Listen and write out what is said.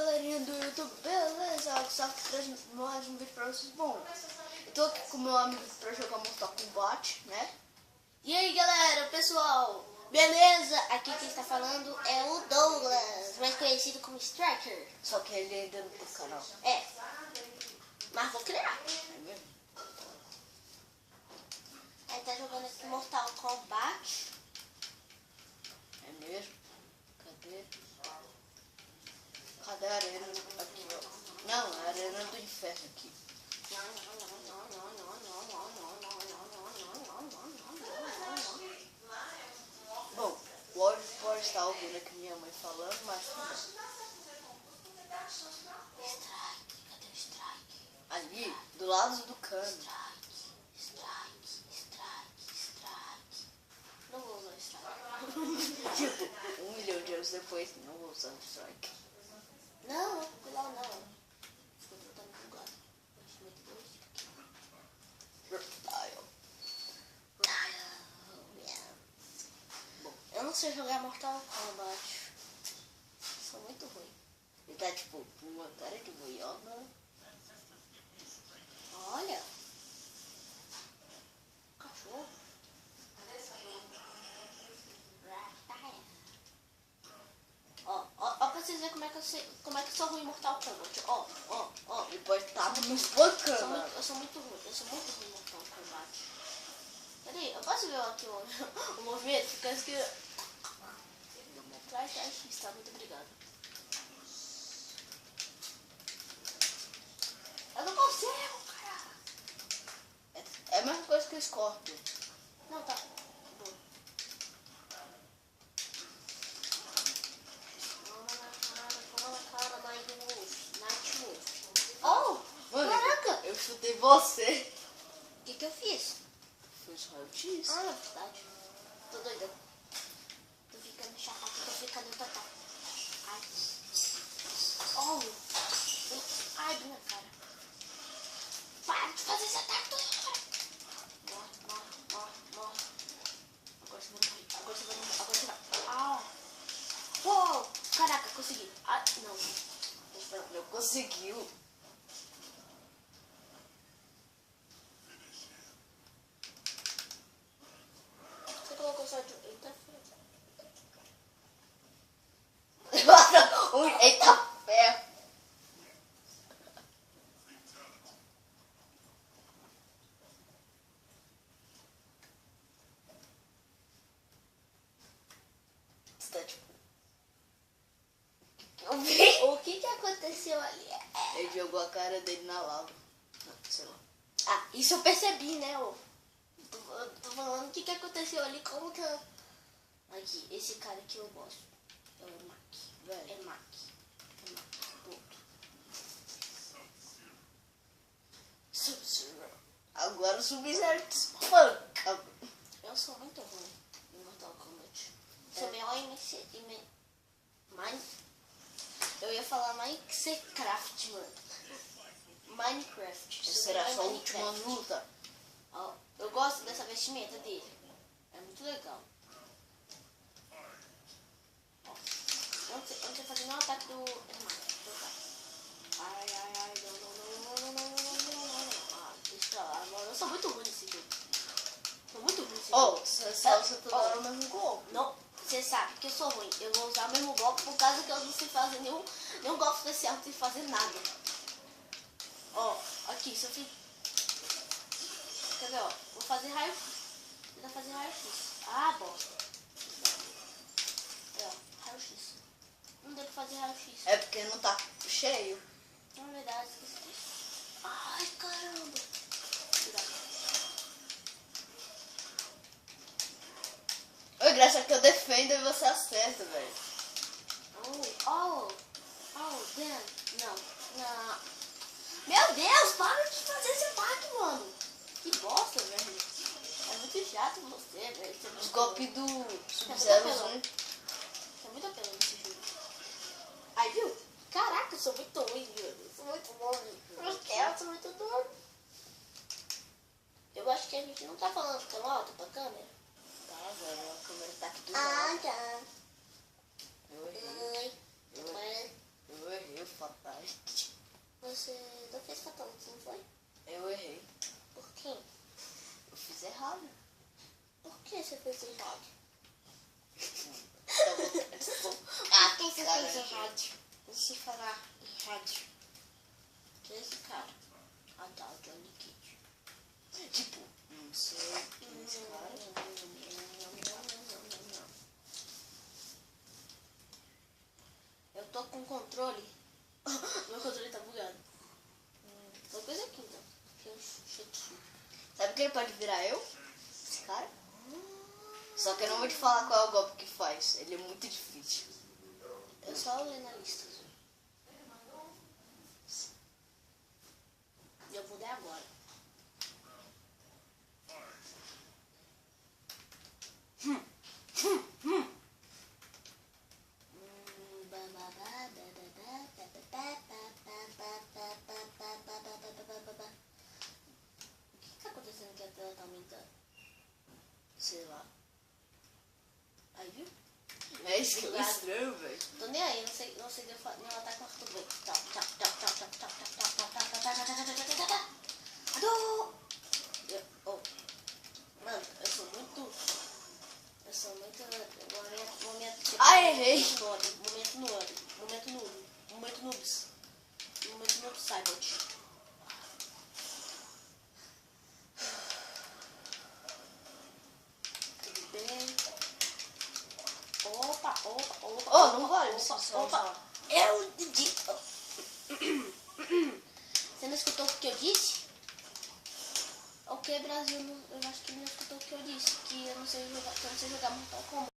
galerinha do YouTube, beleza? Só que traz mais um vídeo pra vocês. Bom, eu tô aqui com meu amigo pra jogar Mortal Kombat, né? E aí galera, pessoal, beleza? Aqui quem está falando é o Douglas, mais conhecido como Striker. Só que ele ainda não tem canal. É, mas vou criar. É mesmo? Aí tá jogando aqui Mortal Kombat. É mesmo? Cadê? Cadê a arena? Aqui, ó. Não, a arena do inferno aqui. Bom, pode estar ouvindo aqui minha mãe falando, mas tudo bem. Strike, cadê o Strike? Ali, do lado do cano. Strike. Não vou usar Strike. Tipo, 1 milhão de anos depois, não vou usar o strike. Não, cuidado não. Ficou tentando bugado. Eu não sei jogar Mortal Kombat. Sou muito ruim. Ele tá tipo com uma cara de boiona. Olha. Cachorro. Ó pra vocês verem como é que eu sou ruim em Mortal Kombat. Ó. Ele pode estar me espancando. Eu sou muito ruim em Mortal Kombat. Peraí, eu posso ver aqui o movimento? Fica assim que... Traz, tá? Muito obrigado. Eu não consigo, cara. É a mesma coisa que o Scorpion. Não, tá. Boa. Toma na cara, Night Wolf. Oh, Mano, caraca. eu chutei você. O que eu fiz? Foi só eu disse. Ah, é verdade. Tô doida. Tô ficando chata, tô ficando total. Ai. Oh. Ai, minha cara. Para de fazer esse ataque toda hora. Morre. Agora você vai morrer. Agora você vai. Ah. Uou. Caraca, consegui. Ah, não. Não conseguiu. Você colocou só de... Eita, Eita ferro. Você tá tipo... Eu vi. o que aconteceu ali? Ele jogou a cara dele na lava. Não, sei lá. Ah, isso eu percebi, né? Tô falando o que aconteceu ali, como que eu... Aqui, esse cara aqui eu gosto. É o Mac. Velho. É Mac. Ponto. Sub-Zero. Agora o Sub-Zero te espanca. Eu sou muito ruim em Mortal Kombat. Sou melhor em Eu ia falar Minecraft, mano. Minecraft. Sou Será melhor em sua última Minecraft. luta? Ó, eu gosto dessa vestimenta dele. É muito legal. Ó, antes de fazer nenhum ataque do... Ai, não. Ah, deixa pra lá. Agora eu sou muito ruim nesse jogo. Você usa toda hora o mesmo golpe. Não, você sabe que eu sou ruim. Eu vou usar o mesmo golpe por causa que eu não sei fazer nenhum golpe especial, não sei fazer nada. Ó, aqui, se eu fiz... Quer ver, ó? Vou fazer raio... Vou fazer raio-x. Ah, bosta. É, ó, raio-x. Não deu pra fazer raio-x. É porque não tá cheio. Não, é verdade, esqueci disso. Ai, caramba. Cuidado. Oi, graça que eu defendo e você acerta, velho. Oh, damn. Não. Meu Deus, para de fazer esse ataque, mano. Que bosta, velho. É muito chato você, velho. Os golpes do Sub-Zero. Sub-Zero. Tem muito apelo nesse jogo. Aí, viu? Caraca, eu sou muito ruim, viu? Eu sou muito bom. Eu sou muito doido. Eu acho que a gente não tá falando tão alto pra câmera. Tá, velho, a câmera tá aqui do Ah, lado. tá. Eu errei. Oi. Eu errei. Fight. Você não fez Fatality, não foi? Eu errei. Por quê? Eu fiz errado. Por que você fez errado? Ah, Quem você cara, fez errado? Você falar errado. Que é esse cara? Ah tá, o Johnny Cage. Tipo, não sei. Esse cara. Eu tô com controle. Meu controle tá bugado. Uma coisa aqui então. Sabe que ele pode virar eu? Esse cara? Só que eu não vou te falar qual é o golpe que faz. Ele é muito difícil. Eu só olhei na lista. E eu vou dar agora. O que tá acontecendo que a tela tá aumentando? Sei lá. Aí, viu? É isso que é estranho, velho. Tô nem aí, não sei deu não ataque, mas tudo bem. Tá, tá, tá, tá, tá, tá, tá, tá, tá, tá, tá, tá, tá, tá, tá, tá, tá. Adô! Mano, eu sou muito... Ah, errei. Momento noobs. Cybot. Tudo bem. Opa. Oh, não vale você só Opa. usar. Eu disse. Você não escutou o que eu disse? Ok, Brasil, eu acho que ele não escutou o que eu disse. Que eu não sei jogar Mortal Kombat.